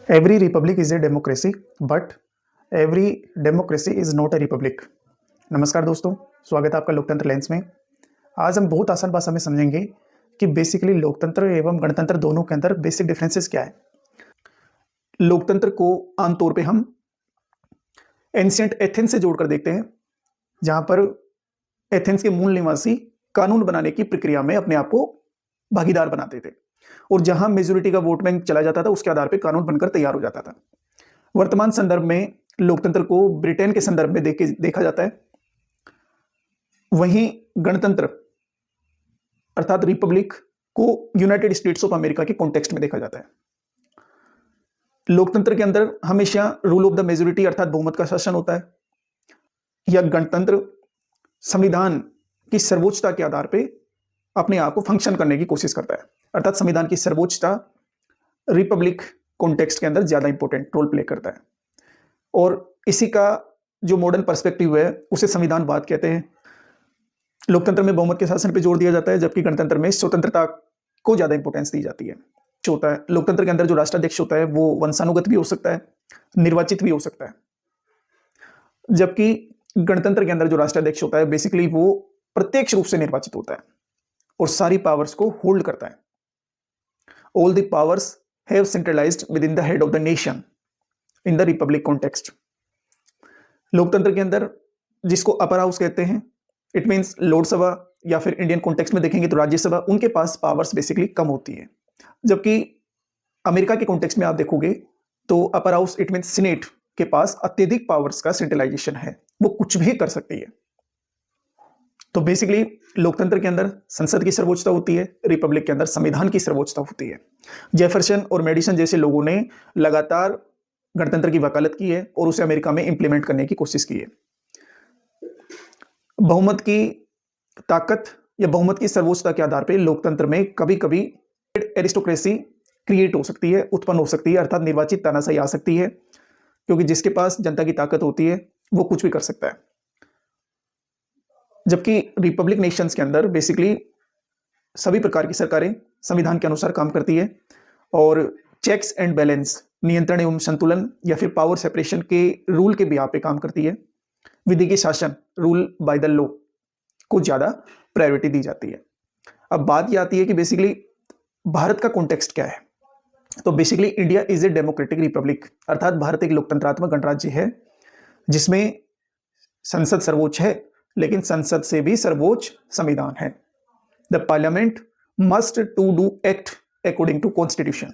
Every republic is a democracy, but every democracy is not a republic. नमस्कार दोस्तों, स्वागत है आपका लोकतंत्र लेंस में। आज हम बहुत आसान भाषा में समझेंगे कि बेसिकली लोकतंत्र एवं गणतंत्र दोनों के अंदर बेसिक डिफरेंसेस क्या है। लोकतंत्र को आमतौर पे हम एंशिएंट एथेंस से जोड़कर देखते हैं, जहां पर एथेंस के मूल निवासी कानून बनाने की प्रक्रिया में अपने आप को भागीदार बनाते थे और जहां मेजोरिटी का वोट बैंक चला जाता था उसके आधार पर कानून बनकर तैयार हो जाता था। वर्तमान संदर्भ में लोकतंत्र को ब्रिटेन के संदर्भ में देखा जाता है। वहीं गणतंत्र अर्थात रिपब्लिक को यूनाइटेड स्टेट्स ऑफ अमेरिका के कॉन्टेक्स्ट में देखा जाता है। लोकतंत्र के अंदर हमेशा रूल ऑफ द मेजोरिटी अर्थात बहुमत का शासन होता है, या गणतंत्र संविधान की सर्वोच्चता के आधार पर अपने आप को फंक्शन करने की कोशिश करता है, अर्थात संविधान की सर्वोच्चता रिपब्लिक कॉन्टेक्स्ट के अंदर ज्यादा इंपॉर्टेंट रोल प्ले करता है। और इसी का जो मॉडर्न पर्सपेक्टिव है उसे संविधानवाद कहते हैं। लोकतंत्र में बहुमत के शासन पर जोर दिया जाता है, जबकि गणतंत्र में स्वतंत्रता को ज्यादा इंपॉर्टेंस दी जाती है। जो होता है लोकतंत्र के अंदर जो राष्ट्राध्यक्ष होता है वो वंशानुगत भी हो सकता है, निर्वाचित भी हो सकता है, जबकि गणतंत्र के अंदर जो राष्ट्राध्यक्ष होता है बेसिकली वो प्रत्यक्ष रूप से निर्वाचित होता है और सारी पावर्स को होल्ड करता है। All the powers have centralised with in the head of the nation in the Republic context. लोकतंत्र के अंदर जिसको अपर हाउस कहते हैं, इट मींस लोकसभा, या फिर इंडियन कॉन्टेक्स्ट में देखेंगे तो राज्यसभा, उनके पास पावर्स बेसिकली कम होती है। जबकि अमेरिका के कॉन्टेक्स्ट में आप देखोगे तो upper house it means senate के पास अत्यधिक पावर्स का सेंट्रलाइजेशन है, वो कुछ भी कर सकती है। तो बेसिकली लोकतंत्र के अंदर संसद की सर्वोच्चता होती है, रिपब्लिक के अंदर संविधान की सर्वोच्चता होती है। जेफरसन और मेडिसन जैसे लोगों ने लगातार गणतंत्र की वकालत की है और उसे अमेरिका में इंप्लीमेंट करने की कोशिश की है। बहुमत की ताकत या बहुमत की सर्वोच्चता के आधार पर लोकतंत्र में कभी कभी एरिस्टोक्रेसी क्रिएट हो सकती है, उत्पन्न हो सकती है, अर्थात निर्वाचित तानाशाही आ सकती है, क्योंकि जिसके पास जनता की ताकत होती है वो कुछ भी कर सकता है। जबकि रिपब्लिक नेशंस के अंदर बेसिकली सभी प्रकार की सरकारें संविधान के अनुसार काम करती है और चेक्स एंड बैलेंस, नियंत्रण एवं संतुलन या फिर पावर सेपरेशन के रूल के बिहाफ पे काम करती है। विधि शासन, रूल बाय द लॉ को ज्यादा प्रायोरिटी दी जाती है। अब बात यह आती है कि बेसिकली भारत का कॉन्टेक्स्ट क्या है। तो basically India is a democratic Republic, अर्थात भारत एक लोकतंत्रात्मक गणराज्य है जिसमें संसद सर्वोच्च है, लेकिन संसद से भी सर्वोच्च संविधान है। The parliament must to do act according to constitution.